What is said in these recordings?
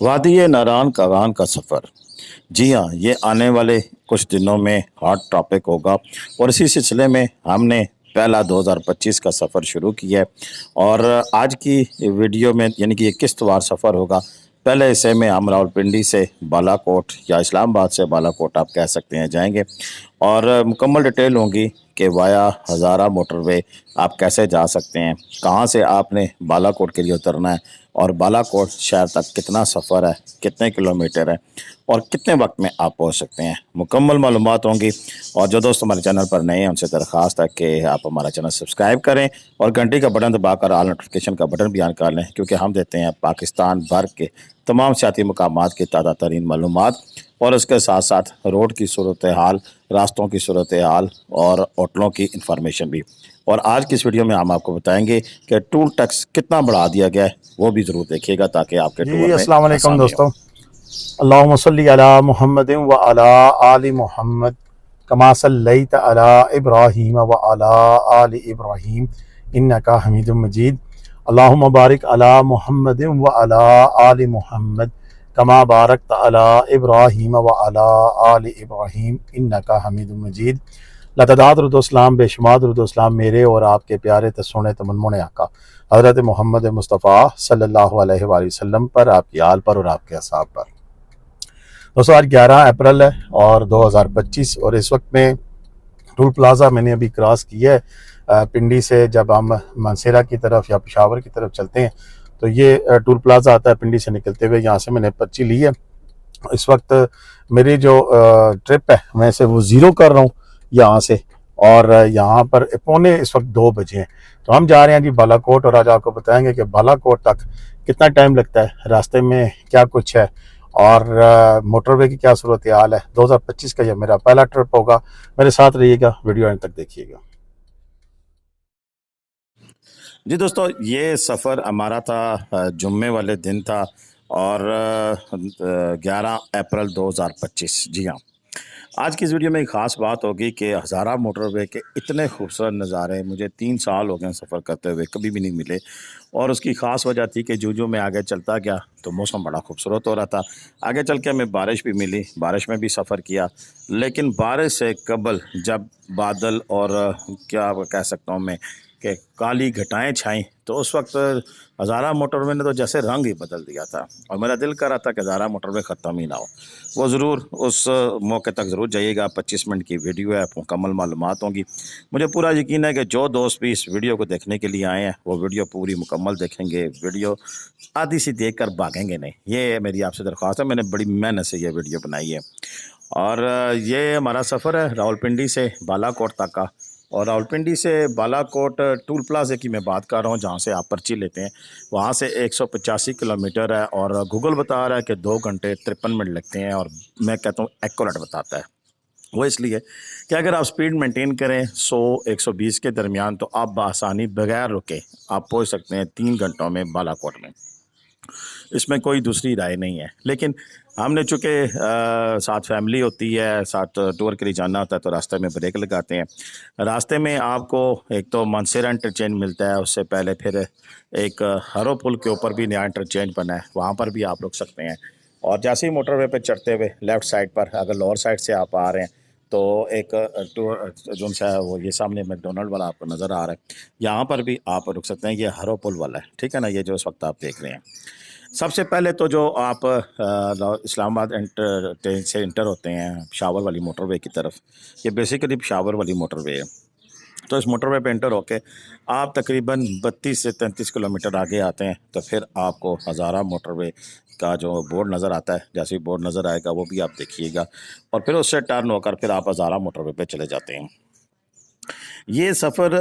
वादी नारान कागान का सफ़र। जी हाँ, ये आने वाले कुछ दिनों में हॉट टॉपिक होगा और इसी सिलसिले में हमने पहला 2025 का सफ़र शुरू किया है। और आज की वीडियो में यानी कि ये किस्तवार सफ़र होगा। पहले हिस्से में हम रावलपिंडी से बालाकोट या इस्लामाबाद से बालाकोट आप कह सकते हैं जाएंगे और मुकम्मल डिटेल होंगी कि वाया हज़ारा मोटरवे आप कैसे जा सकते हैं, कहाँ से आपने बालाकोट के लिए उतरना है और बालाकोट शहर तक कितना सफ़र है, कितने किलोमीटर है और कितने वक्त में आप पहुंच सकते हैं। मुकम्मल मालूमात होंगी। और जो दोस्त हमारे चैनल पर नए हैं उनसे दरख्वास्त है कि आप हमारा चैनल सब्सक्राइब करें और घंटी का बटन दबाकर ऑल नोटिफिकेशन का बटन भी ऑन कर लें, क्योंकि हम देते हैं पाकिस्तान भर के तमाम सियाती मकामात की ताज़ा तरीन मालूमात और उसके साथ साथ रोड की सूरत हाल, रास्तों की सूरत हाल और होटलों की इंफॉर्मेशन भी। और आज की इस वीडियो में हम आपको बताएंगे कि टूल टैक्स कितना बढ़ा दिया गया है, वो भी ज़रूर देखिएगा ताकि आपके जी टूर में अस्सलाम वालेकुम आसानी हो। दोस्तों। अल्लाहुम्मा सल्ली अला मुहम्मद व अला आलि मुहम्मद कमा सल्लैत अला इब्राहीम व अला आलि इब्राहीम इन्नका हमीदुम मजीद। अल्लाहुम्मा बारिक अला मुहम्मद व अला आलि मुहम्मद कमा बारकत अला इब्राहीम व अला आलि इब्राहीम इन्नका हमीदुम मजीद। लतदात रुदुस्सलाम बेशुमार रुदुस्सलाम मेरे और आपके प्यारे तस्सुने तमन्मुने आका हज़रत मोहम्मद मुस्तफ़ा सल्लल्लाहु अलैहि वसल्लम पर, आपकी आल पर और आपके असहाब पर। दोस्तों आज 11 अप्रैल है और 2025 और इस वक्त में टूल प्लाज़ा मैंने अभी क्रॉस किया है। पिंडी से जब हम मानसेरा की तरफ या पेशावर की तरफ चलते हैं तो ये टूल प्लाज़ा आता है। पिंडी से निकलते हुए यहाँ से मैंने पर्ची ली है। इस वक्त मेरी जो ट्रिप है मैं से वो ज़ीरो कर रहा हूँ यहाँ से, और यहाँ पर पौने इस वक्त 2 बजे हैं। तो हम जा रहे हैं जी बालाकोट, और आज आपको बताएंगे कि बालाकोट तक कितना टाइम लगता है, रास्ते में क्या कुछ है और मोटरवे की क्या सूरत हाल है। 2025 का यह मेरा पहला ट्रिप होगा। मेरे साथ रहिएगा, वीडियो एंड तक देखिएगा। जी दोस्तों, ये सफ़र हमारा था जुम्मे वाले दिन था और 11 अप्रैल 2025। जी हाँ, आज की इस वीडियो में एक ख़ास बात होगी कि हज़ारा मोटरवे के इतने खूबसूरत नज़ारे मुझे 3 साल हो गए सफ़र करते हुए कभी भी नहीं मिले। और उसकी ख़ास वजह थी कि जो मैं आगे चलता गया तो मौसम बड़ा खूबसूरत हो रहा था। आगे चल के हमें बारिश भी मिली, बारिश में भी सफ़र किया, लेकिन बारिश से कबल जब बादल और क्या कह सकता हूँ मैं कि काली घटाएं छाईं, तो उस वक्त हज़ारा मोटरवे ने तो जैसे रंग ही बदल दिया था और मेरा दिल कर रहा था कि हज़ारा मोटरवे ख़त्म ही ना हो। वो ज़रूर उस मौके तक ज़रूर जाइएगा। 25 मिनट की वीडियो है, मुकम्मल मालूमात होंगी। मुझे पूरा यकीन है कि जो दोस्त भी इस वीडियो को देखने के लिए आए हैं वो वीडियो पूरी मुकम्मल देखेंगे, वीडियो आधी सी देख कर भागेंगे नहीं। ये मेरी आपसे दरख्वास्त है, मैंने बड़ी मेहनत से ये वीडियो बनाई है। और ये हमारा सफ़र है रावलपिंडी से बालाकोट तक का। और रावलपिंडी से बालाकोट टूल प्लाज़े की मैं बात कर रहा हूँ, जहाँ से आप पर्ची लेते हैं, वहाँ से 185 किलोमीटर है और गूगल बता रहा है कि 2 घंटे 53 मिनट लगते हैं। और मैं कहता हूँ एक्यूरेट बताता है। वो इसलिए कि अगर आप स्पीड मेंटेन करें 100-120 के दरमियान, तो आप बआसानी बगैर रुके आप पहुँच सकते हैं 3 घंटों में बालाकोट में। इसमें कोई दूसरी राय नहीं है। लेकिन हमने चूँकि साथ फैमिली होती है, साथ टूर के लिए जाना होता है, तो रास्ते में ब्रेक लगाते हैं। रास्ते में आपको एक तो मानसेरा इंटरचेंज मिलता है, उससे पहले फिर एक हरो पुल के ऊपर भी नया इंटरचेंज बना है, वहाँ पर भी आप रुक सकते हैं। और जैसे ही मोटरवे पे चढ़ते हुए लेफ़्ट साइड पर अगर लोअर साइड से आप आ रहे हैं तो एक टूर जो सा है वो ये सामने मैकडोनल्ड वाला आपको नज़र आ रहा है, यहाँ पर भी आप रुक सकते हैं। ये हरो पुल वाला है, ठीक है ना, ये जो इस वक्त आप देख रहे हैं। सबसे पहले तो जो आप इस्लामाबाद ट्रेन से इंटर होते हैं पेशावर वाली मोटरवे की तरफ, ये बेसिकली पेशावर वाली मोटरवे है। तो इस मोटरवे पे इंटर होके आप तकरीबन 32 से 33 किलोमीटर आगे आते हैं तो फिर आपको हज़ारा मोटरवे का जो बोर्ड नज़र आता है, जैसे ही बोर्ड नज़र आएगा वो भी आप देखिएगा और फिर उससे टर्न होकर फिर आप हज़ारा मोटरवे पे चले जाते हैं। ये सफ़र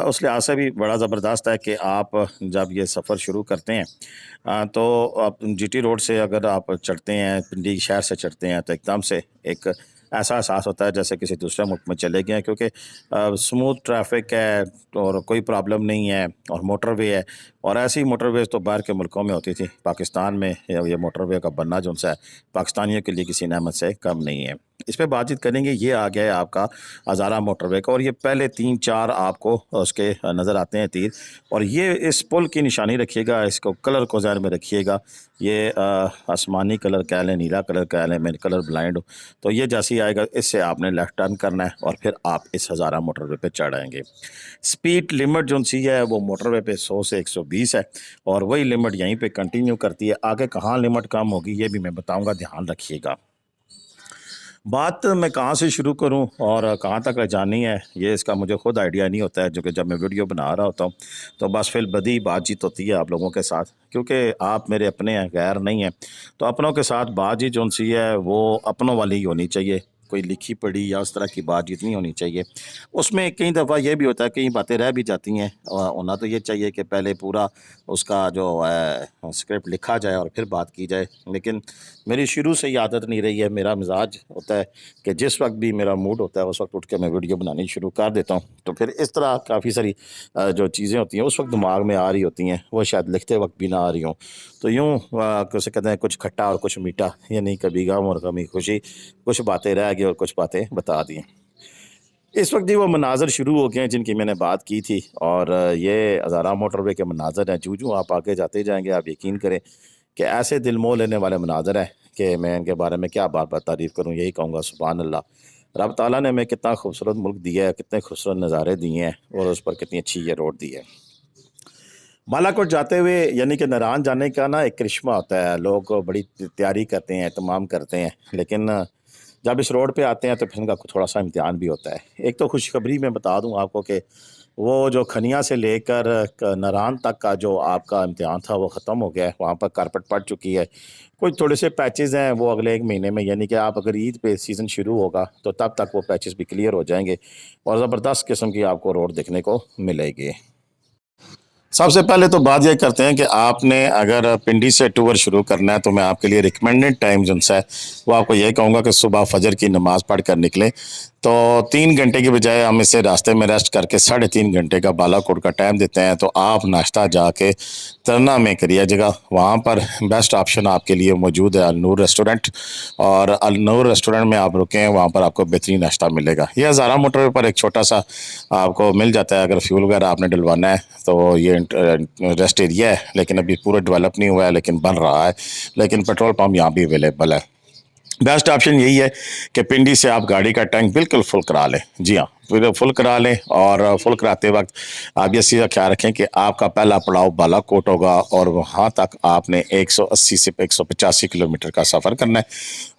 उस लिहाज से भी बड़ा ज़बरदस्त है कि आप जब ये सफ़र शुरू करते हैं तो आप जीटी रोड से अगर आप चढ़ते हैं, पिंडी शहर से चढ़ते हैं, तो एकदम से एक ऐसा एहसास होता है जैसे किसी दूसरे मुल्क में चले गए हैं, क्योंकि स्मूथ ट्रैफिक है और कोई प्रॉब्लम नहीं है और मोटरवे है। اور ایسی موٹر ویز تو باہر کے ملکوں میں ہوتی تھی، پاکستان میں یہ موٹر وے کا بننا جو ہے پاکستانیوں کے لیے کسی نعمت سے کم نہیں ہے۔ اس پہ بات چیت کریں گے۔ یہ آ گیا ہے آپ کا ہزارہ موٹر وے کا، اور یہ پہلے 3-4 آپ کو اس کے نظر آتے ہیں تیر، اور یہ اس پل کی نشانی رکھیے گا، اس کو کلر کو ذہن میں رکھیے گا۔ یہ آسمانی کلر کہہ لیں، نیلا کلر کہہ لیں، میں کلر بلائنڈ ہوں، تو یہ جیسے ہی آئے گا اس سے آپ نے لیفٹ ٹرن کرنا ہے اور پھر آپ اس ہزارہ موٹر وے پہ چڑھ آئیں گے۔ سپیڈ لمٹ جو سی ہے وہ موٹر وے پہ 100 سے 120 ہے، اور وہی لمٹ یہیں پہ کنٹینیو کرتی ہے۔ آگے کہاں لمٹ کم ہوگی یہ بھی میں بتاؤں گا، دھیان رکھیے گا۔ بات میں کہاں سے شروع کروں اور کہاں تک جانی ہے، یہ اس کا مجھے خود آئیڈیا نہیں ہوتا ہے، جو کہ جب میں ویڈیو بنا رہا ہوتا ہوں تو بس فی البدی بات چیت ہوتی ہے آپ لوگوں کے ساتھ، کیونکہ آپ میرے اپنے ہیں، غیر نہیں ہیں، تو اپنوں کے ساتھ بات چیت جو سی ہے وہ اپنوں والی ہی ہونی چاہیے، کوئی لکھی پڑھی یا اس طرح کی بات چیت نہیں ہونی چاہیے۔ اس میں کئی دفعہ یہ بھی ہوتا ہے، کئی باتیں رہ بھی جاتی ہیں، ہونا تو یہ چاہیے کہ پہلے پورا اس کا جو اسکرپٹ لکھا جائے اور پھر بات کی جائے، لیکن میری شروع سے ہی عادت نہیں رہی ہے۔ میرا مزاج ہوتا ہے کہ جس وقت بھی میرا موڈ ہوتا ہے اس وقت اٹھ کے میں ویڈیو بنانی شروع کر دیتا ہوں، تو پھر اس طرح کافی ساری جو چیزیں ہوتی ہیں اس وقت دماغ میں آ رہی ہوتی ہیں، وہ شاید لکھتے وقت بھی نہ آ رہی ہوں، تو یوں کیسے کہتے ہیں کچھ کھٹا اور کچھ میٹھا، یعنی کبھی غم اور کبھی خوشی، کچھ باتیں رہ گئی اور کچھ باتیں بتا دی۔ اس وقت وہ مناظر شروع ہو گئے ہیں جن کی میں نے بات کی تھی، اور یہ ہزارہ موٹر وے کے مناظر ہیں۔ جو آپ آگے جاتے جائیں گے آپ یقین کریں کہ ایسے دل موہ لینے والے مناظر ہیں کہ میں ان کے بارے میں کیا بار بار تعریف کروں، یہی کہوں گا سبحان اللہ۔ رب تعالیٰ نے ہمیں کتنا خوبصورت ملک دیا ہے، کتنے خوبصورت نظارے دیے ہیں، اور اس پر کتنی اچھی یہ روڈ دی ہے۔ بالا کوٹ جاتے ہوئے یعنی کہ ناران جانے کا نا ایک کرشمہ ہوتا ہے، لوگ بڑی تیاری کرتے ہیں، اہتمام کرتے ہیں، لیکن جب اس روڈ پہ آتے ہیں تو پھر ان کا تھوڑا سا امتحان بھی ہوتا ہے۔ ایک تو خوشخبری میں بتا دوں آپ کو کہ وہ جو کھنیا سے لے کر ناران تک کا جو آپ کا امتحان تھا وہ ختم ہو گیا ہے، وہاں پر کارپٹ پڑ چکی ہے۔ کچھ تھوڑے سے پیچز ہیں وہ اگلے 1 مہینے میں، یعنی کہ آپ اگر عید پہ سیزن شروع ہوگا تو تب تک وہ پیچز بھی کلیئر ہو جائیں گے، اور زبردست قسم کی آپ کو روڈ دیکھنے کو ملے گی۔ سب سے پہلے تو بات یہ کرتے ہیں کہ آپ نے اگر پنڈی سے ٹور شروع کرنا ہے تو میں آپ کے لیے ریکمینڈڈ ٹائم جو ہے وہ آپ کو یہ کہوں گا کہ صبح فجر کی نماز پڑھ کر نکلیں، تو 3 گھنٹے کی بجائے ہم اسے راستے میں ریسٹ کر کے 3.5 گھنٹے کا بالا کوٹ کا ٹائم دیتے ہیں، تو آپ ناشتہ جا کے ترنا میں کریے جگہ، وہاں پر بیسٹ آپشن آپ کے لیے موجود ہے النور ریسٹورنٹ، اور النور ریسٹورنٹ میں آپ رکیں، وہاں پر آپ کو بہترین ناشتہ ملے گا۔ یہ ہزارہ موٹر وے پر ایک چھوٹا سا آپ کو مل جاتا ہے، اگر فیول وغیرہ آپ نے ڈلوانا ہے تو یہ ریسٹ ایریا ہے، لیکن ابھی پورا ڈیولپ نہیں ہوا ہے، لیکن بن رہا ہے، لیکن پیٹرول پمپ یہاں بھی اویلیبل ہے۔ بیسٹ آپشن یہی ہے کہ پنڈی سے آپ گاڑی کا ٹینک بالکل فل کرا لیں، جی ہاں فل کرا لیں، اور فل کراتے وقت آپ یہ سیدھا خیال رکھیں کہ آپ کا پہلا پڑاؤ بالا کوٹ ہوگا، اور وہاں تک آپ نے 180 سے 185 کلومیٹر کا سفر کرنا ہے،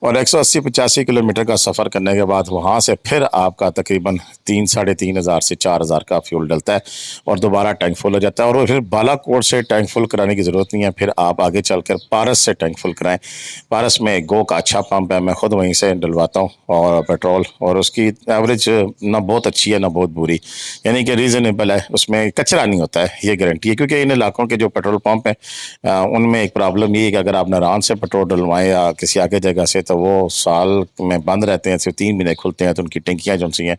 اور 180-85 کلومیٹر کا سفر کرنے کے بعد وہاں سے پھر آپ کا تقریباً 3,500 سے 4,000 کا فیول ڈلتا ہے، اور دوبارہ ٹینک فل ہو جاتا ہے، اور پھر بالا کوٹ سے ٹینک فل کرانے کی ضرورت نہیں ہے، پھر آپ آگے چل کر پارس سے ٹینک فل کرائیں۔ پارس میں گو کا اچھا پمپ ہے، میں خود وہیں سے ڈلواتا ہوں اور پیٹرول، اور اس کی ایوریج نہ بہت اچھی ہے نہ بہت بری، یعنی کہ ریزنیبل ہے، اس میں کچرا نہیں ہوتا ہے، یہ گارنٹی ہے، کیونکہ ان علاقوں کے جو پیٹرول پمپ ہیں ان میں ایک پرابلم یہ ہے کہ اگر آپ ناران سے پیٹرول ڈلوائیں یا کسی آگے جگہ سے تو وہ سال میں بند رہتے ہیں، صرف 3 مہینے کھلتے ہیں، تو ان کی ٹنکیاں جو سی ہیں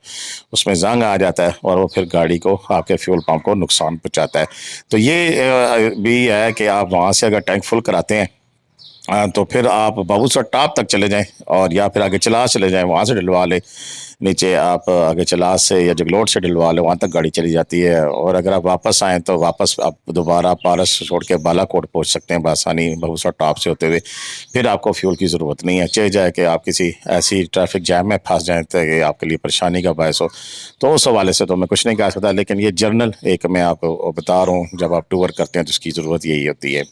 اس میں زنگ آ جاتا ہے، اور وہ پھر گاڑی کو آپ کے فیول پمپ کو نقصان پہنچاتا ہے۔ تو یہ بھی ہے کہ آپ وہاں سے اگر ٹینک فل کراتے ہیں تو پھر آپ بابو سر ٹاپ تک چلے جائیں، اور یا پھر آگے چلاس چلے جائیں، وہاں سے ڈلوا لیں، نیچے آپ آگے چلاس سے یا جگلوٹ سے ڈلوا لیں، وہاں تک گاڑی چلی جاتی ہے، اور اگر آپ واپس آئیں تو واپس آپ دوبارہ پارس چھوڑ کے بالا کوٹ پہنچ سکتے ہیں بآسانی بابو سر ٹاپ سے ہوتے ہوئے، پھر آپ کو فیول کی ضرورت نہیں ہے، چاہے جائے کہ آپ کسی ایسی ٹریفک جام میں پھنس جائیں تو کہ آپ کے لیے پریشانی کا باعث ہو، تو اس حوالے سے تو میں کچھ نہیں کہہ سکتا، لیکن یہ جرنل ایک میں آپ کو بتا رہا ہوں، جب آپ ٹور کرتے ہیں تو اس کی ضرورت یہی ہوتی ہے۔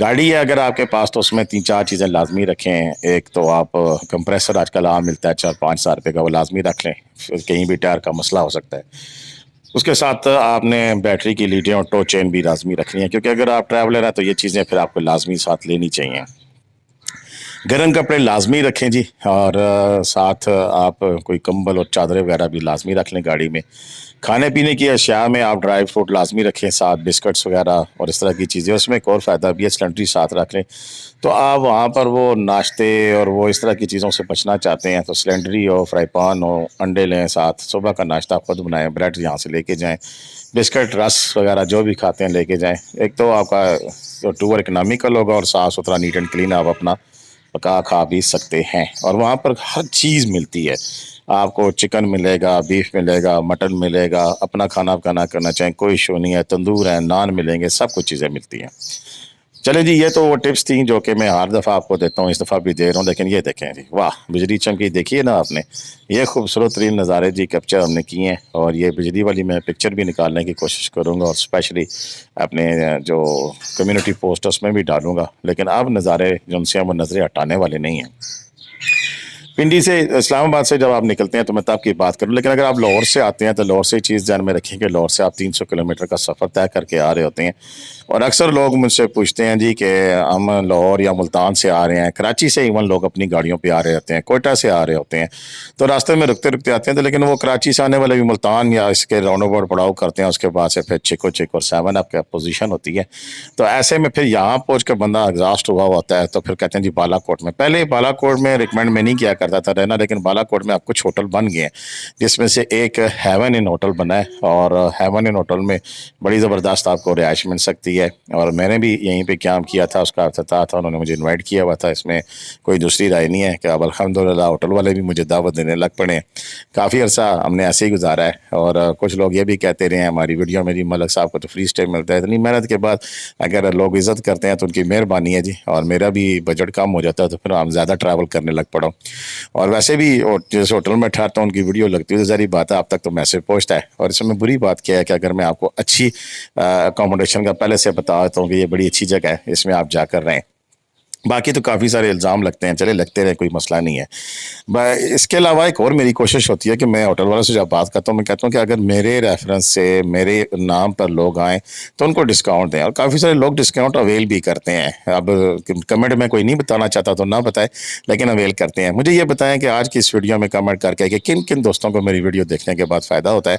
گاڑی ہے اگر آپ کے پاس تو اس میں 3-4 چیزیں لازمی رکھیں۔ ایک تو آپ کمپریسر آج کل عام ملتا ہے 4-5 ہزار روپے کا، وہ لازمی رکھ لیں، کہیں بھی ٹائر کا مسئلہ ہو سکتا ہے۔ اس کے ساتھ آپ نے بیٹری کی لیڈیں اور ٹو چین بھی لازمی رکھنی ہے، کیونکہ اگر آپ ٹریولر ہیں تو یہ چیزیں پھر آپ کو لازمی ساتھ لینی چاہیے۔ گرم کپڑے لازمی رکھیں جی، اور ساتھ آپ کوئی کمبل اور چادریں وغیرہ بھی لازمی رکھ لیں گاڑی میں۔ کھانے پینے کی اشیاء میں آپ ڈرائی فروٹ لازمی رکھیں ساتھ، بسکٹس وغیرہ اور اس طرح کی چیزیں۔ اس میں ایک اور فائدہ بھی ہے، سلنڈری ساتھ رکھ لیں، تو آپ وہاں پر وہ ناشتے اور وہ اس طرح کی چیزوں سے بچنا چاہتے ہیں تو سلنڈری ہو، فرائی پان ہو، انڈے لیں ساتھ، صبح کا ناشتہ خود بنائیں، بریڈ یہاں سے لے کے جائیں، बिस्किट रस वगैरह जो भी खाते हैं लेके जाएं। एक तो आपका टूर इकनॉमिकल होगा और साफ़ सुथरा नीट एंड क्लीन आप अपना पका खा भी सकते हैं। और वहाँ पर हर चीज़ मिलती है, आपको चिकन मिलेगा, बीफ मिलेगा, मटन मिलेगा, अपना खाना पकाना करना चाहें कोई इशू नहीं है, तंदूर है, नान मिलेंगे, सब कुछ चीज़ें मिलती हैं। चलें जी, ये तो वो टिप्स थी जो कि मैं हर दफ़ा आपको देता हूँ, इस दफ़ा भी दे रहा हूँ। लेकिन ये देखें जी, वाह बिजली चमकी, देखिए ना आपने, ये खूबसूरत तरीन नज़ारे जी कैप्चर हमने किए हैं। और ये बिजली वाली मैं पिक्चर भी निकालने की कोशिश करूँगा और स्पेशली अपने जो कम्युनिटी पोस्ट उसमें भी डालूँगा। लेकिन अब नज़ारे जो उनसे हम नज़रें हटाने वाले नहीं हैं। पिंडी से, इस्लामाबाद से जब आप निकलते हैं तो मैं तब की बात करूँ, लेकिन अगर आप लाहौर से आते हैं तो लाहौर से चीज़ ध्यान में रखें कि लाहौर से आप 300 किलोमीटर का सफ़र तय करके आ रहे होते हैं। और अक्सर लोग मुझसे पूछते हैं जी कि हम लाहौर या मुल्तान से आ रहे हैं, कराची से इवन लोग अपनी गाड़ियों पे आ रहे होते हैं, कोयटा से आ रहे होते हैं, तो रास्ते में रुकते रुकते आते हैं। तो लेकिन वो कराची से आने वाले भी मुल्तान या इसके राउंड अबाउट पड़ाव करते हैं, उसके बाद से फिर चिको चिक और 7 अप की पोजीशन होती है। तो ऐसे में फिर यहाँ पहुँच कर बंदा एग्जॉस्ट हुआ होता है, तो फिर कहते हैं जी बालाकोट में। पहले बालाकोट में रिकमेंड में नहीं किया करता था रहना, लेकिन बालाकोट में अब कुछ होटल बन गए हैं, जिसमें से एक हेवन इन होटल बना है। और हेवन इन होटल में बड़ी ज़बरदस्त आपको रिहाइश मिल सकती है। और मैंने भी यहीं पे काम किया था, उसका अफ्ताह था, उन्होंने मुझे इनवाइट किया हुआ था, इसमें कोई दूसरी राय नहीं है कि अब अल्हम्दुलिल्लाह होटल वाले भी मुझे दावत देने लग पड़े। काफ़ी अर्सा हमने ऐसे ही गुजारा है। और कुछ लोग ये भी कहते रहे हैं हमारी वीडियो में जी मलक साहब को तो फ्री स्टे मिलता है। इतनी मेहनत के बाद अगर लोग इज़्ज़त करते हैं तो उनकी मेहरबानी है जी। और मेरा भी बजट कम हो जाता है तो फिर हम ज़्यादा ट्रैवल करने लग पड़ा। और वैसे भी जिस होटल में ठहरता हूँ उनकी वीडियो लगती है तो ज़ाहिर बात है आप तक तो मैसेज पहुँचता है। और इसमें बुरी बात क्या है कि अगर मैं आपको अच्छी अकोमोडेशन का पहले से बता देता हूँ कि ये बड़ी अच्छी जगह है, इसमें आप जाकर रहें, बाकी तो काफ़ी सारे इल्ज़ाम लगते हैं, चले लगते रहे, कोई मसला नहीं है। इसके अलावा एक और मेरी कोशिश होती है कि मैं होटल वालों से जब बात करता हूँ मैं कहता हूँ कि अगर मेरे रेफरेंस से मेरे नाम पर लोग आएँ तो उनको डिस्काउंट दें। और काफ़ी सारे लोग डिस्काउंट अवेल भी करते हैं। अब कमेंट में कोई नहीं बताना चाहता तो ना बताए, लेकिन अवेल करते हैं। मुझे ये बताएं कि आज की इस वीडियो में कमेंट करके कि किन किन दोस्तों को मेरी वीडियो देखने के बाद फ़ायदा होता है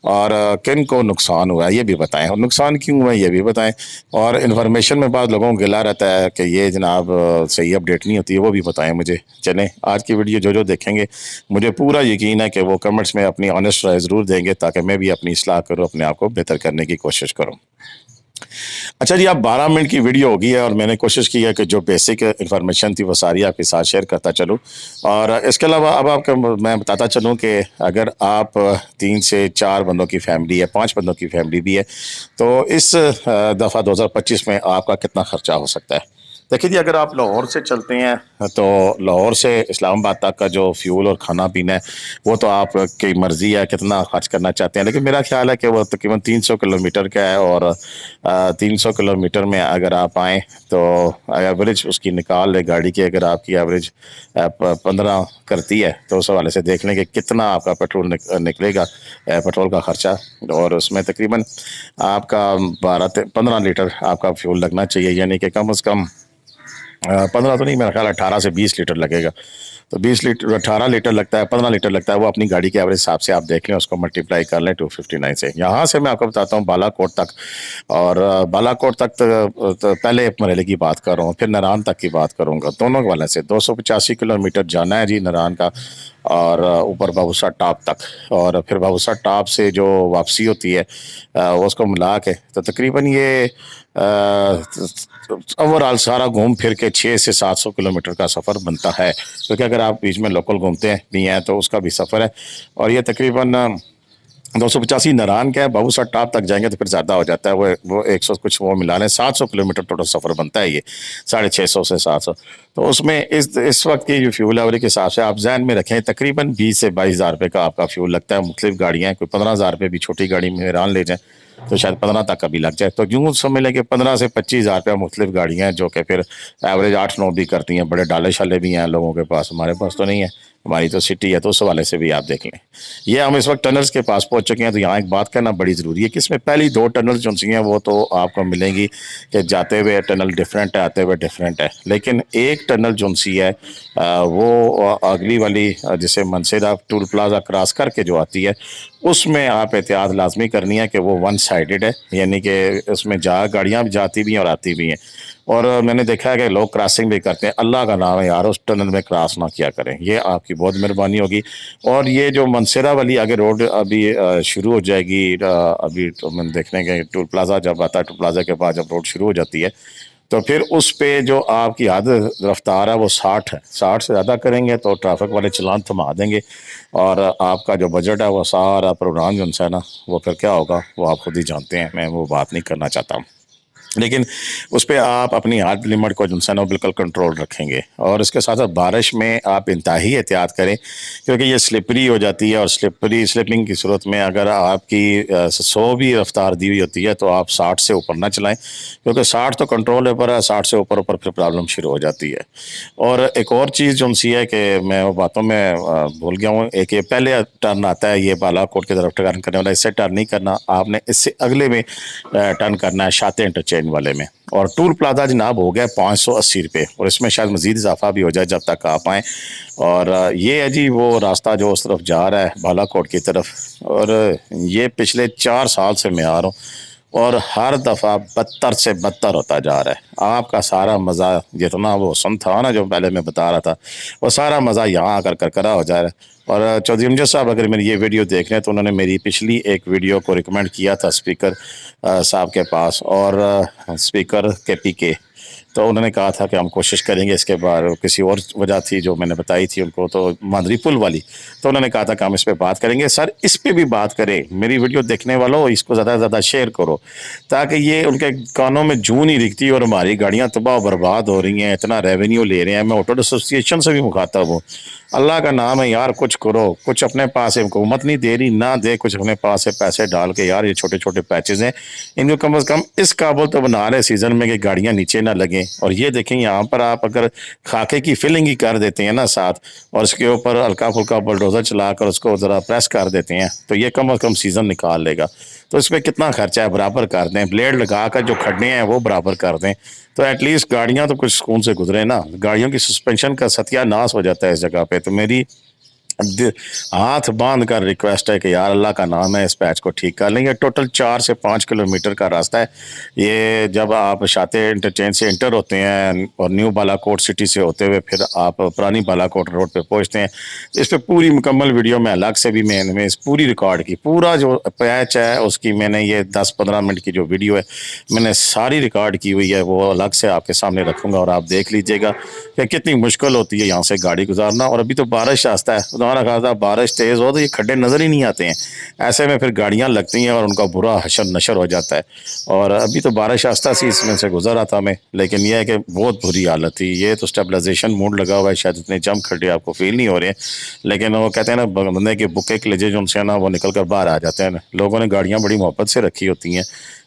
और किन को नुकसान हुआ है ये भी बताएँ, और नुकसान क्यों हुआ है ये भी बताएँ। और इन्फॉर्मेशन में बाद लोगों को गिला रहता है कि ये जनाब सही अपडेट नहीं होती है, वो भी बताएं मुझे। चलें, आज की वीडियो जो जो देखेंगे मुझे पूरा यकीन है कि वो कमेंट्स में अपनी ऑनेस्ट राय ज़रूर देंगे ताकि मैं भी अपनी इस्लाह करूँ, अपने आप को बेहतर करने की कोशिश करूँ। अच्छा जी, अब 12 मिनट की वीडियो होगी है और मैंने कोशिश की है कि जो बेसिक इन्फॉर्मेशन थी वो सारी आपके साथ शेयर करता चलूँ। और इसके अलावा अब आपको मैं बताता चलूँ कि अगर आप 3 से 4 बंदों की फैमिली है, 5 बंदों की फैमिली भी है, तो इस दफ़ा 2025 में आपका कितना ख़र्चा हो सकता है। देखिए जी, अगर आप लाहौर से चलते हैं तो लाहौर से इस्लामाबाद तक का जो फ्यूल और खाना पीना है वो तो आपकी मर्ज़ी है कितना खर्च करना चाहते हैं, लेकिन मेरा ख्याल है कि वो तकरीबन 300 किलोमीटर का है। और 300 किलोमीटर में अगर आप आएँ तो एवरेज उसकी निकाल ले गाड़ी की, अगर आपकी एवरेज 15 करती है तो उस हवाले से देख लें कि कितना आपका पेट्रोल निकलेगा, पेट्रोल का ख़र्चा। और उसमें तकरीबन आपका 12-15 लीटर आपका फ्यूल लगना चाहिए, यानी कि कम से कम 15 तो नहीं, मेरा ख्याल 18 से 20 लीटर लगेगा। तो 20 लीटर 18 लीटर लगता है, 15 लीटर लगता है, वो अपनी गाड़ी के एवरेज हिसाब से आप देख लें, उसको मल्टीप्लाई कर लें 259 से। यहाँ से मैं आपको बताता हूँ बालाकोट तक। और बालाकोट तक तो पहले मरहले की बात कर रहा हूँ, फिर नारान तक की बात करूँगा। दोनों वाले से 285 किलोमीटर जाना है जी नारान का, और ऊपर बाबूसा टॉप तक। और फिर बाबूसा टॉप से जो वापसी होती है उसको मिला के तो तकरीबन ये ओवरऑल सारा घूम फिर के 600 से 700 किलोमीटर का सफ़र बनता है, क्योंकि अगर आप बीच में लोकल घूमते हैं भी हैं तो उसका भी सफ़र है। और ये तकरीबन 285 नारान का है, बाबूसा टॉप तक जाएंगे तो फिर ज़्यादा हो जाता है, वो 100 कुछ वो मिला लें, 700 किलोमीटर टोटल सफ़र बनता है ये, 650 से 700। तो उसमें इस वक्त की जो फ्यूल एवरेज के हिसाब से आप जहन में रखें तकरीबन 20 से 22 हज़ार रुपये का आपका फ्यूल लगता है। मुख्तलिफ गाड़ियाँ, कोई 15 हज़ार रुपये भी छोटी गाड़ी में नारान ले जाएँ तो शायद 15 तक का भी लग जाए। तो यूँ समझ लें कि 15 से 25 हज़ार रुपये मुख्तलिफ गाड़ियाँ हैं जो कि फिर एवरेज 8-9 भी करती हैं। बड़े डाले शाले भी हैं लोगों के पास, हमारे पास तो नहीं है, हमारी तो सिटी है, तो उस हवाले से भी आप देख लें। ये हम इस वक्त टनल्स के पास पहुंच चुके हैं। तो यहाँ एक बात करना बड़ी ज़रूरी है कि इसमें पहली 2 टनल्स जो सी हैं वो तो आपको मिलेंगी कि जाते हुए टनल डिफरेंट है, आते हुए डिफरेंट है। लेकिन एक टनल जो सी है वो अगली वाली जिसे मनसेरा टूल प्लाजा क्रॉस करके जो आती है उसमें आप एहतियात लाजमी करनी है कि वो 1 साइडेड है, यानी कि उसमें गाड़ियाँ भी जाती भी हैं और आती भी हैं। और मैंने देखा है कि लोग क्रॉसिंग भी करते हैं। अल्लाह का नाम है यार, उस टनल में क्रॉस ना किया करें, ये आपकी बहुत मेहरबानी होगी। और ये जो मनसेरा वाली आगे रोड अभी शुरू हो जाएगी, अभी तो मैंने देखने के टोल प्लाजा जब आता है, टोल प्लाजा के बाद जब रोड शुरू हो जाती है तो फिर उस पे जो आपकी हद रफ्तार है वो 60 है। 60 से ज़्यादा करेंगे तो ट्रैफिक वाले चलान थमा देंगे और आपका जो बजट है वो सारा प्रोग्राम जो है ना वो फिर क्या होगा वो आप खुद ही जानते हैं, मैं वो बात नहीं करना चाहता। लेकिन उस पे आप अपनी हार्ट लिमिट को जो है ना बिल्कुल कंट्रोल रखेंगे। और इसके साथ साथ बारिश में आप इंतहाई एहतियात करें, क्योंकि ये स्लिपरी हो जाती है और स्लिपिंग की सूरत में अगर आपकी 100 भी रफ्तार दी हुई होती है तो आप 60 से ऊपर ना चलाएं, क्योंकि 60 तो कंट्रोल पर है, 60 से ऊपर फिर प्रॉब्लम शुरू हो जाती है। और एक और चीज़ जो सी है कि मैं वो बातों में भूल गया हूँ, एक ये पहले टर्न आता है, ये बालाकोट की तरफ टर्न करने वाला, इससे टर्न नहीं करना, आपने इससे अगले में टर्न करना है, शाते इंटरचेंज वाले में। और टोल प्लाजा जनाब हो गया 580 रुपये, और इसमें शायद मज़ीद इजाफा भी हो जाए जब तक आप आएँ। और ये है जी वो रास्ता जो उस तरफ जा रहा है बालाकोट की तरफ, और ये पिछले 4 साल से मैं आ रहा हूँ और हर दफ़ा बदतर से बदतर होता जा रहा है। आपका सारा मज़ा जितना वो सुन था ना जो पहले मैं बता रहा था, वो सारा मज़ा यहाँ आकर करकरा हो जा रहा है। और चौधरी अमजद साहब अगर मेरी ये वीडियो देख रहे हैं तो उन्होंने मेरी पिछली एक वीडियो को रिकमेंड किया था स्पीकर साहब के पास, और स्पीकर KPK, तो उन्होंने कहा था कि हम कोशिश करेंगे इसके बाद। किसी और वजह थी जो मैंने बताई थी उनको, तो मांदरी पुल वाली, तो उन्होंने कहा था कि हम इस पे बात करेंगे। सर इस पे भी बात करें, मेरी वीडियो देखने वालों इसको ज़्यादा से ज़्यादा शेयर करो, ताकि ये उनके कानों में जूं नहीं दिखती और हमारी गाड़ियाँ तबाह बर्बाद हो रही हैं, इतना रेवेन्यू ले रहे हैं। मैं ऑटो एसोसिएशन से भी मुखातब हूँ, अल्लाह का नाम है यार, कुछ करो, कुछ अपने पास है, हुकूमत नहीं दे रही, ना दे, कुछ अपने पास से पैसे डाल के यार ये छोटे छोटे पैचेज हैं, इनको कम से कम इस काबुल तो बना रहे सीज़न में कि गाड़ियाँ नीचे ना लगें। और ये देखें यहाँ पर आप अगर खाके की फिलिंग ही कर देते हैं ना साथ, और उसके ऊपर हल्का फुल्का बुलडोज़र चला कर उसको ज़रा प्रेस कर देते हैं, तो ये कम से कम सीज़न निकाल लेगा। तो इस पर कितना खर्चा है बराबर कर दें, ब्लेड लगा कर जो खड्डे हैं वो बराबर कर दें, तो एटलीस्ट गाड़ियाँ तो कुछ सुकून से गुजरे ना। गाड़ियों की सस्पेंशन का सत्यानाश हो जाता है इस जगह पे। तो मेरी हाथ बांध कर रिक्वेस्ट है कि यार अल्लाह का नाम है इस पैच को ठीक कर लें। ये टोटल 4 से 5 किलोमीटर का रास्ता है। ये जब आप शाते इंटरचेंज से इंटर होते हैं और न्यू बालाकोट सिटी से होते हुए फिर आप पुरानी बालाकोट रोड पे पहुंचते हैं, इस पर पूरी मुकम्मल वीडियो में अलग से भी मैंने इस पूरी रिकॉर्ड की, पूरा जो पैच है उसकी मैंने ये 10-15 मिनट की जो वीडियो है मैंने सारी रिकॉर्ड की हुई है, वो अलग से आपके सामने रखूँगा और आप देख लीजिएगा कि कितनी मुश्किल होती है यहाँ से गाड़ी गुजारना। और अभी तो बारिश रास्ता है, हमारा खासा बारिश तेज़ हो तो ये खड्डे नज़र ही नहीं आते हैं, ऐसे में फिर गाड़ियाँ लगती हैं और उनका बुरा हशर नशर हो जाता है। और अभी तो बारिश रास्ता सी इसमें से गुजर रहा था मैं, लेकिन यह है कि बहुत बुरी हालत थी। ये तो स्टेबलाइजेशन मोड लगा हुआ है, शायद इतने जम खड्डे आपको फील नहीं हो रहे हैं, लेकिन वो कहते हैं ना बंदे के बुके कलेजे जो उनसे ना वो निकल कर बाहर आ जाते हैं। लोगों ने गाड़ियाँ बड़ी मोहब्बत से रखी होती हैं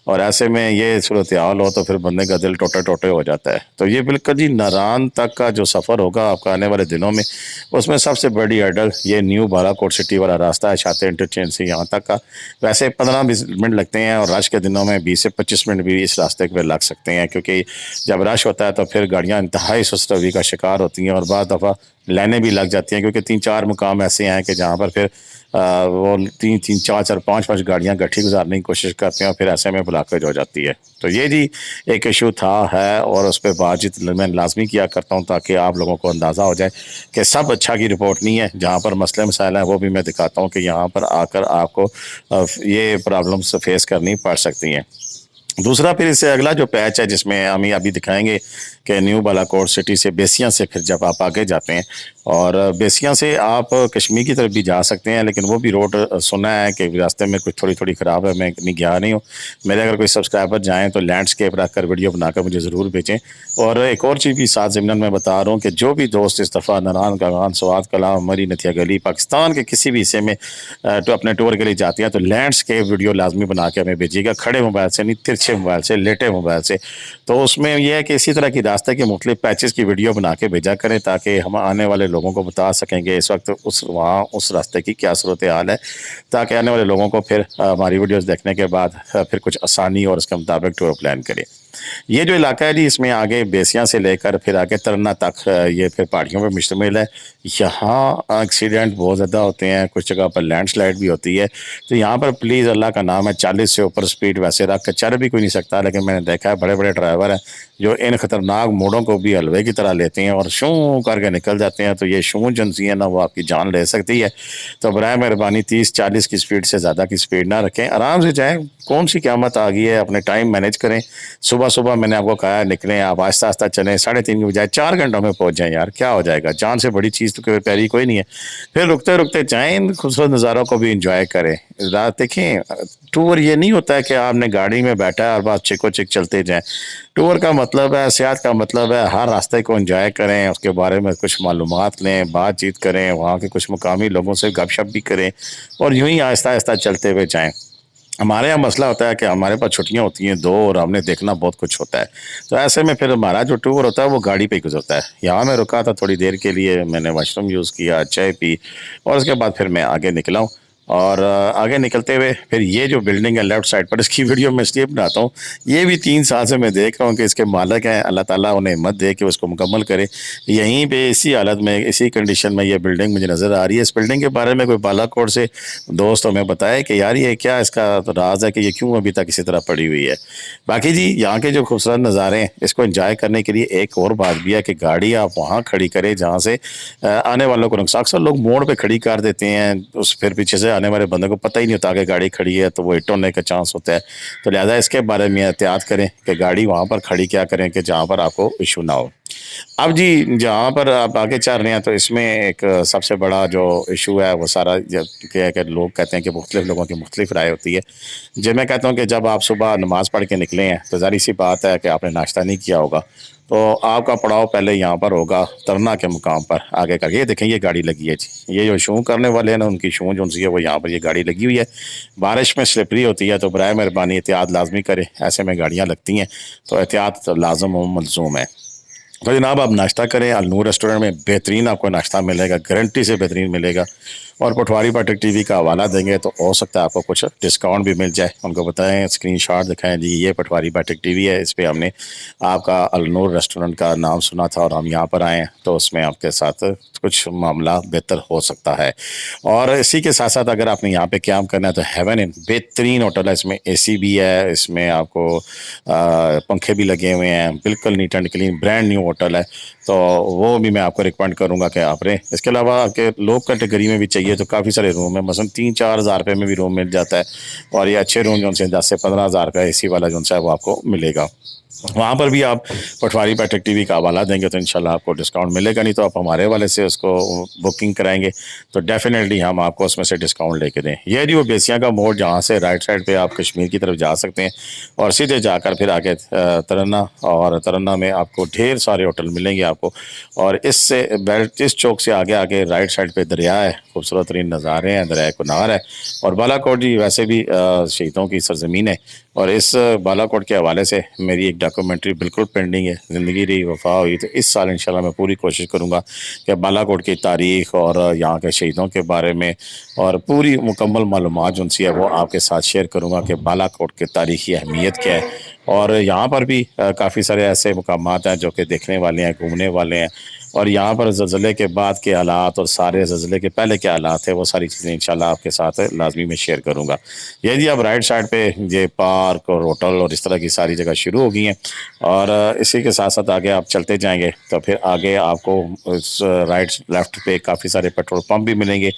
और ऐसे में ये सूरत हाल हो तो फिर बंदे का दिल टोटे टोटे हो जाता है। तो ये बिल्कुल जी नारान तक का जो सफ़र होगा आपका आने वाले दिनों में, उसमें सबसे बड़ी हर्डल ये न्यू बालाकोट सिटी वाला रास्ता है, शाते इंटरचेंज से यहाँ तक का। वैसे 15-20 मिनट लगते हैं और रश के दिनों में 20 से 25 मिनट भी इस रास्ते पर लग सकते हैं, क्योंकि जब रश होता है तो फिर गाड़ियाँ इंतहाई सुस्त रवि का शिकार होती हैं और बाद दफ़ा लाइनें भी लग जाती हैं, क्योंकि 3-4 मुकाम ऐसे हैं कि जहाँ पर फिर वो 3-3, 4-4, 5-5 गाड़ियाँ गट्ठी गुजारने की कोशिश करते हैं और फिर ऐसे में ब्लॉकेज हो जाती है। तो ये जी एक इशू था है और उस पर बातचीत मैं लाजमी किया करता हूँ ताकि आप लोगों को अंदाज़ा हो जाए कि सब अच्छा की रिपोर्ट नहीं है। जहाँ पर मसले मसाइल हैं वो भी मैं दिखाता हूँ कि यहाँ पर आकर आपको ये प्रॉब्लम्स फेस करनी पड़ सकती हैं। दूसरा फिर इससे अगला जो पैच है जिसमें हम अभी दिखाएंगे कि न्यू बालाकोट सिटी से बेसियाँ से फिर जब आप आगे जाते हैं और बेसियाँ से आप कश्मीर की तरफ भी जा सकते हैं, लेकिन वो भी रोड सुना है कि रास्ते में कुछ थोड़ी थोड़ी ख़राब है, मैं नहीं गया नहीं हूँ। मेरे अगर कोई सब्सक्राइबर जाएँ तो लैंडस्केप रख कर वीडियो बनाकर मुझे ज़रूर भेजें। और एक और चीज़ भी साथ ज़मीन में बता रहा हूँ कि जो भी दोस्त इस दफ़ा नारान कागान स्वात कलाम मरी नथिया गली पाकिस्तान के किसी भी हिस्से में तो अपने टूर के लिए जाती हैं तो लैंडस्केप वीडियो लाजमी बना के हमें भेजिएगा, खड़े मोबाइल से नहीं, तिरछे मोबाइल से, लेटे मोबाइल से। तो उसमें यह है कि इसी तरह की रास्ते के मुख्तलिफ पैचेस की वीडियो बना के भेजा करें ताकि हम आने वाले लोगों को बता सकेंगे इस वक्त वहाँ उस रास्ते की क्या सूरत हाल है, ताकि आने वाले लोगों को फिर हमारी वीडियोस देखने के बाद फिर कुछ आसानी और उसके मुताबिक टूर प्लान करें। یہ جو علاقہ ہے جی اس میں آگے بیسیاں سے لے کر پھر آگے ترنا تک یہ پھر پہاڑیوں پہ مشتمل ہے. یہاں ایکسیڈنٹ بہت زیادہ ہوتے ہیں, کچھ جگہ پر لینڈ سلائڈ بھی ہوتی ہے. تو یہاں پر پلیز اللہ کا نام ہے 40 سے اوپر سپیڈ ویسے رکھ کے چل بھی کوئی نہیں سکتا, لیکن میں نے دیکھا ہے بڑے بڑے ڈرائیور ہیں جو ان خطرناک موڑوں کو بھی حلوے کی طرح لیتے ہیں اور شوں کر کے نکل جاتے ہیں. تو یہ شوں جنسی ہے نا وہ آپ کی جان لے سکتی ہے. تو برائے مہربانی 30-40 کی سپیڈ سے زیادہ کی سپیڈ نہ رکھیں, آرام سے جائیں. کون سی قیامت آ گئی ہے, اپنے ٹائم مینیج کریں. صبح میں نے آپ کو کہا نکلیں, آپ آہستہ آہستہ چلیں, 3:30 کی بجائے 4 گھنٹوں میں پہنچ جائیں. یار کیا ہو جائے گا, جان سے بڑی چیز تو پیاری کوئی نہیں ہے. پھر رکتے رکتے جائیں, ان خوبصورت نظاروں کو بھی انجوائے کریں. رات دیکھیں, ٹور یہ نہیں ہوتا ہے کہ آپ نے گاڑی میں بیٹھا ہے اور بس چکو چک چلتے جائیں. ٹور کا مطلب ہے, سیاحت کا مطلب ہے ہر راستے کو انجوائے کریں, اس کے بارے میں کچھ معلومات لیں, بات چیت کریں, وہاں کے کچھ مقامی لوگوں سے گپ شپ بھی کریں اور یوں ہی آہستہ آہستہ چلتے ہوئے جائیں. ہمارے یہاں مسئلہ ہوتا ہے کہ ہمارے پاس چھٹیاں ہوتی ہیں 2 اور ہم نے دیکھنا بہت کچھ ہوتا ہے. تو ایسے میں پھر ہمارا جو ٹور ہوتا ہے وہ گاڑی پہ ہی گزرتا ہے. یہاں میں رکا تھا تھوڑی دیر کے لیے, میں نے واش روم یوز کیا, چائے پی, اور اس کے بعد پھر میں آگے نکلا ہوں. اور آگے نکلتے ہوئے پھر یہ جو بلڈنگ ہے لیفٹ سائڈ پر, اس کی ویڈیو میں اس لیے بناتا ہوں, یہ بھی 3 سال سے میں دیکھ رہا ہوں کہ اس کے مالک ہیں, اللہ تعالیٰ انہیں ہمت دے کہ اس کو مکمل کرے. یہیں پہ اسی حالت میں اسی کنڈیشن میں یہ بلڈنگ مجھے نظر آ رہی ہے. اس بلڈنگ کے بارے میں کوئی بالا کوٹ سے دوستوں میں بتایا کہ یار یہ کیا اس کا راز ہے کہ یہ کیوں ابھی تک اسی طرح پڑی ہوئی ہے. باقی جی یہاں کے جو خوبصورت نظارے ہیں اس کو انجوائے کرنے کے لیے ایک اور بات بھی ہے کہ گاڑی آپ وہاں کھڑی کریں جہاں سے آنے والوں کو نقصان. اکثر لوگ موڑ پہ کھڑی کر دیتے ہیں, اس پھر پیچھے سے آنے والے بندے کو پتہ ہی نہیں ہوتا کہ گاڑی کھڑی ہے تو وہ ہٹ ہونے کا چانس ہوتا ہے. تو لہٰذا اس کے بارے میں احتیاط کریں کہ گاڑی وہاں پر کھڑی کیا کریں کہ جہاں پر آپ کو ایشو نہ ہو. اب جی جہاں پر آپ آگے چل رہے ہیں تو اس میں ایک سب سے بڑا جو ایشو ہے وہ سارا کیا ہے کہ لوگ کہتے ہیں کہ مختلف لوگوں کی مختلف رائے ہوتی ہے. جب میں کہتا ہوں کہ جب آپ صبح نماز پڑھ کے نکلے ہیں تو ظاہر سی بات ہے کہ آپ نے ناشتہ نہیں کیا ہوگا, تو آپ کا پڑاؤ پہلے یہاں پر ہوگا ترنا کے مقام پر آگے کر. یہ دیکھیں یہ گاڑی لگی ہے جی, یہ جو شوں کرنے والے ہیں نا ان کی شوں جو ہے وہ یہاں پر یہ گاڑی لگی ہوئی ہے. بارش میں سلپری ہوتی ہے تو برائے مہربانی احتیاط لازمی کرے, ایسے میں گاڑیاں لگتی ہیں تو احتیاط لازم و ملزوم ہے. تو جناب آپ ناشتہ کریں, النور ریسٹورنٹ میں بہترین آپ کو ناشتہ ملے گا, گارنٹی سے بہترین ملے گا. اور پٹواری پاٹک ٹی وی کا حوالہ دیں گے تو ہو سکتا ہے آپ کو کچھ ڈسکاؤنٹ بھی مل جائے. ان کو بتائیں, اسکرین شاٹ دکھائیں جی یہ پٹواری پاٹک ٹی وی ہے, اس پہ ہم نے آپ کا النور ریسٹورنٹ کا نام سنا تھا اور ہم یہاں پر آئے ہیں, تو اس میں آپ کے ساتھ کچھ معاملہ بہتر ہو سکتا ہے. اور اسی کے ساتھ ساتھ اگر آپ نے یہاں پہ قیام کرنا ہے تو ہیون ان بہترین ہوٹل ہے, اس میں اے سی بھی ہے, اس میں آپ کو پنکھے بھی لگے ہوئے ہیں, بالکل neat and clean brand new hotel ہے. تو وہ بھی میں آپ کو ریکمینڈ کروں گا کہ آپ رہیں. اس کے علاوہ کہ لوگ کیٹیگری میں بھی چاہیے تو کافی سارے روم ہیں, مثلا 3-4 ہزار روپے میں بھی روم مل جاتا ہے. اور یہ اچھے روم جو سے 10 سے 15 ہزار کا اے سی والا جو ہے وہ آپ کو ملے گا. وہاں پر بھی آپ پٹواری پاٹک ٹی وی کا حوالہ دیں گے تو انشاءاللہ آپ کو ڈسکاؤنٹ ملے گا, نہیں تو آپ ہمارے والے سے اس کو بکنگ کرائیں گے تو ڈیفینیٹلی ہم آپ کو اس میں سے ڈسکاؤنٹ لے کے دیں. یہ جو بیسیاں کا موڑ جہاں سے رائٹ سائڈ پہ آپ کشمیر کی طرف جا سکتے ہیں اور سیدھے جا کر پھر آگے ترنا, اور ترنا میں آپ کو ڈھیر سارے ہوٹل ملیں گے آپ کو. اور اس چوک سے آگے رائٹ سائڈ پہ دریا ہے, خوبصورت ترین نظارے ہیں, دریائے کنار ہے. اور بالا کوٹ جی ویسے بھی شہیدوں کی سرزمین ہے, اور اس بالا کوٹ کے حوالے سے میری ایک ڈاکومنٹری بالکل پینڈنگ ہے. زندگی رہی وفا ہوئی تو اس سال انشاءاللہ میں پوری کوشش کروں گا کہ بالا کوٹ کی تاریخ اور یہاں کے شہیدوں کے بارے میں اور پوری مکمل معلومات جو سی ہے وہ آپ کے ساتھ شیئر کروں گا کہ بالا کوٹ کی تاریخی اہمیت کیا ہے. اور یہاں پر بھی کافی سارے ایسے مقامات ہیں جو کہ دیکھنے والے ہیں, گھومنے والے ہیں. اور یہاں پر زلزلے کے بعد کے حالات اور سارے زلزلے کے پہلے کے حالات ہیں وہ ساری چیزیں انشاءاللہ آپ کے ساتھ لازمی میں شیئر کروں گا. یہ جی اب رائٹ سائڈ پہ یہ پارک اور ہوٹل اور اس طرح کی ساری جگہ شروع ہو گئی ہیں. اور اسی کے ساتھ ساتھ آگے آپ چلتے جائیں گے تو پھر آگے آپ کو رائٹ لیفٹ پہ کافی سارے پیٹرول پمپ بھی ملیں گے.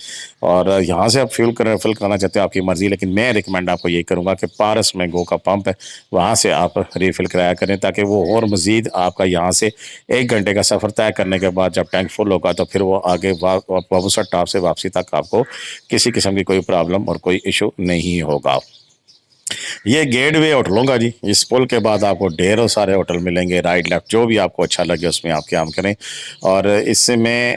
اور یہاں سے آپ فل کرنا چاہتے ہیں آپ کی مرضی, لیکن میں ریکمینڈ آپ کو یہی کروں گا کہ پارس میں گو کا پمپ ہے وہاں سے آپ ریفل کرایا کریں, تاکہ وہ اور مزید آپ کا یہاں سے 1 گھنٹے کا سفر طے کرنے کے بعد جب ٹینک فل ہوگا تو پھر وہ آگے وابوسا ٹاپ سے واپسی تک آپ کو کسی قسم کی کوئی پرابلم اور کوئی ایشو نہیں ہوگا. یہ گیٹ وے ہوٹلوں کا جی, اس پل کے بعد آپ کو ڈھیروں سارے ہوٹل ملیں گے رائٹ لیفٹ, جو بھی آپ کو اچھا لگے اس میں آپ قیام کریں. اور اس میں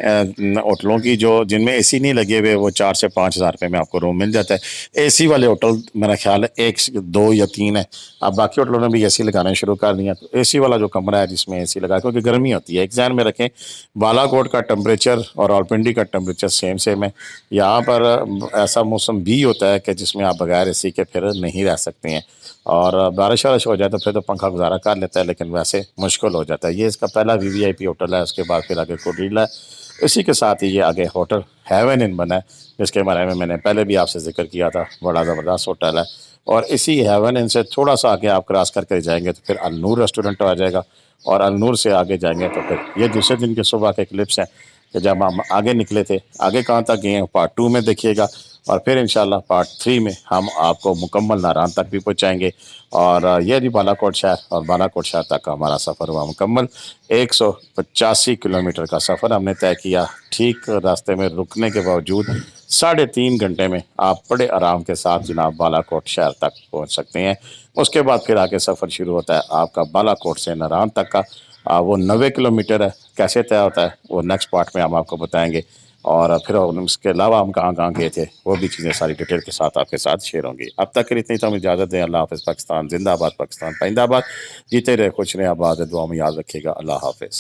ہوٹلوں کی جو جن میں اے سی نہیں لگے ہوئے وہ 4 سے 5 ہزار روپے میں آپ کو روم مل جاتا ہے. اے سی والے ہوٹل میرا خیال ہے 1, 2 یا 3 ہے. اب باقی ہوٹلوں نے بھی اے سی لگانا شروع کر دیا, تو اے سی والا جو کمرہ ہے جس میں اے سی لگا, کیونکہ گرمی ہوتی ہے. ایک ذہن میں رکھیں بالا کوٹ کا ٹمپریچر اور راولپنڈی کا ٹمپریچر سیم ہے. یہاں پر ایسا موسم بھی ہوتا ہے کہ جس میں آپ بغیر اے سی کے پھر نہیں رہ سکتے. سکتی ہیں، اور بارش وارش ہو جائے تو پھر تو پنکھا گزارا کر لیتا ہے، لیکن ویسے مشکل ہو جاتا ہے۔ یہ اس کا پہلا VVIP ہوٹل ہے، اس کے بعد پھر آگے کوڈیلا ہے، اسی کے ساتھ ہی یہ آگے ہوٹل ہیون ان بنا ہے، جس کے بارے میں نے پہلے بھی آپ سے ذکر کیا تھا، بڑا زبردست ہوٹل ہے۔ اور اسی ہیون ان سے تھوڑا سا آگے آپ کراس کر کے جائیں گے تو پھر النور ریسٹورنٹ آ جائے گا، اور النور سے آگے جائیں گے تو پھر یہ دوسرے دن کے صبح کے کلپس ہیں کہ جب ہم آگے نکلے تھے، آگے کہاں تک گئے ہیں پارٹ 2 میں دیکھیے گا، اور پھر انشاءاللہ پارٹ 3 میں ہم آپ کو مکمل ناران تک بھی پہنچائیں گے۔ اور یہ جی بالا کوٹ شہر، اور بالا کوٹ شہر تک کا ہمارا سفر ہوا مکمل۔ 185 کلومیٹر کا سفر ہم نے طے کیا، ٹھیک راستے میں رکنے کے باوجود 3.5 گھنٹے میں آپ بڑے آرام کے ساتھ جناب بالا کوٹ شہر تک پہنچ سکتے ہیں۔ اس کے بعد پھر آگے سفر شروع ہوتا ہے آپ کا بالا کوٹ سے ناران تک کا، وہ 90 کلومیٹر ہے۔ کیسے طے ہوتا ہے وہ نیکسٹ پارٹ میں ہم آپ کو بتائیں گے، اور پھر اس کے علاوہ ہم کہاں کہاں گئے تھے وہ بھی چیزیں ساری ڈیٹیل کے ساتھ آپ کے ساتھ شیئر ہوں گی۔ اب تک کے لیے اتنی تو ہم اجازت دیں۔ اللہ حافظ پاکستان، زندہ باد پاکستان، پائندہ باد، جیتے رہے، خوش رہے، آباد، دعا میں یاد رکھیے گا۔ اللہ حافظ۔